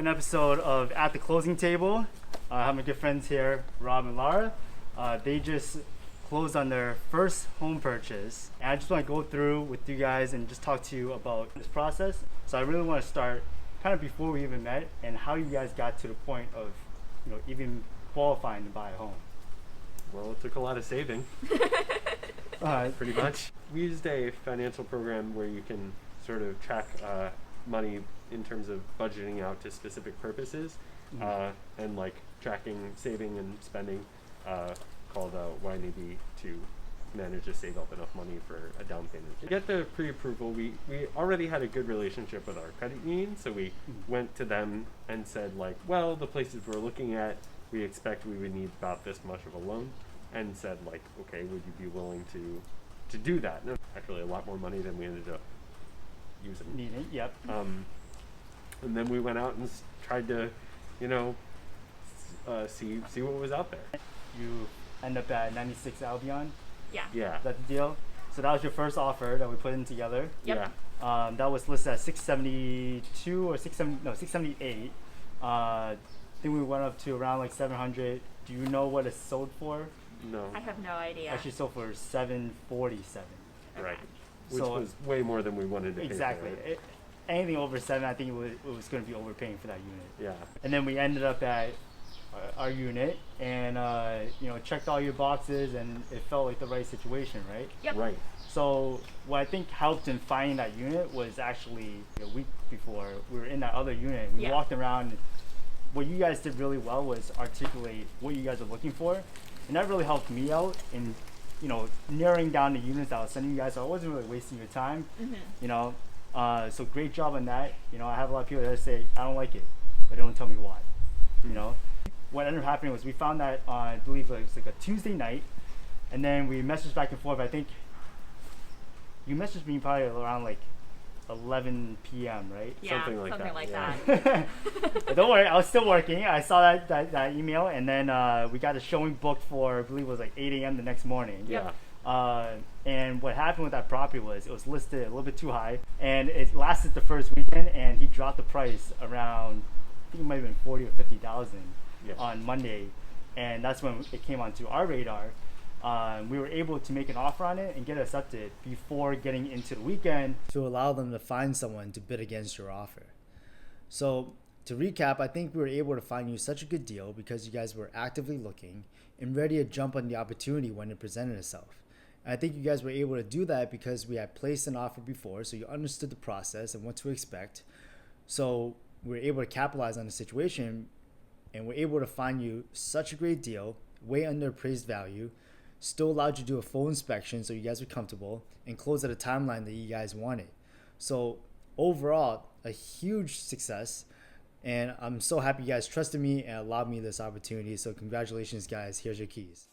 an episode of At the Closing Table. I have my good friends here, Rob and Lara. They just closed on their first home purchase. And I just want to go through with you guys and just talk to you about this process. So I really want to start kind of before we even met and how you guys got to the point of, even qualifying to buy a home. Well, it took a lot of saving. Pretty much. We used a financial program where you can sort of track money in terms of budgeting out to specific purposes, and like tracking saving and spending, called YNAB, to manage to save up enough money for a down payment. To get the pre-approval, we already had a good relationship with our credit union, so we went to them and said, like, well, the places we're looking at, we expect we would need about this much of a loan, and said, like, okay, would you be willing to do that? No, actually a lot more money than we ended up using. Needing, yep. And then we went out and tried to, see what was out there. You end up at 96 Albion. Yeah. Is that the deal? So that was your first offer that we put in together. Yep. Yeah. That was listed at 672 or 678. I think we went up to around like 700. Do you know what it sold for? No. I have no idea. Actually sold for 747. Right. Which So was way more than we wanted to pay exactly. for it. Anything over 7, I think it was going to be overpaying for that unit. Yeah. And then we ended up at our unit and checked all your boxes, and it felt like the right situation, right? Yep. Right. So what I think helped in finding that unit was actually a week before we were in that other unit. We walked around. What you guys did really well was articulate what you guys are looking for, and that really helped me out in narrowing down the units that I was sending you guys, so I wasn't really wasting your time. So great job on that. I have a lot of people that say I don't like it, but they don't tell me why. What ended up happening was we found that on, I believe it was like a Tuesday night, and then we messaged back and forth. I think you messaged me probably around like 11 p.m., right? Yeah, something like that. But don't worry, I was still working. I saw that email, and then we got a showing booked for, I believe it was like 8 a.m. the next morning. Yeah. And what happened with that property was it was listed a little bit too high, and it lasted the first weekend, and he dropped the price around, I think it might have been 40 or 50,000 on Monday, and that's when it came onto our radar. We were able to make an offer on it and get it accepted before getting into the weekend to allow them to find someone to bid against your offer. So to recap, I think we were able to find you such a good deal because you guys were actively looking and ready to jump on the opportunity when it presented itself. And I think you guys were able to do that because we had placed an offer before, so you understood the process and what to expect. So we were able to capitalize on the situation, and we're able to find you such a great deal, way under appraised value, still allowed you to do a full inspection so you guys were comfortable, and close at a timeline that you guys wanted. So overall, a huge success, and I'm so happy you guys trusted me and allowed me this opportunity. So congratulations, guys. Here's your keys.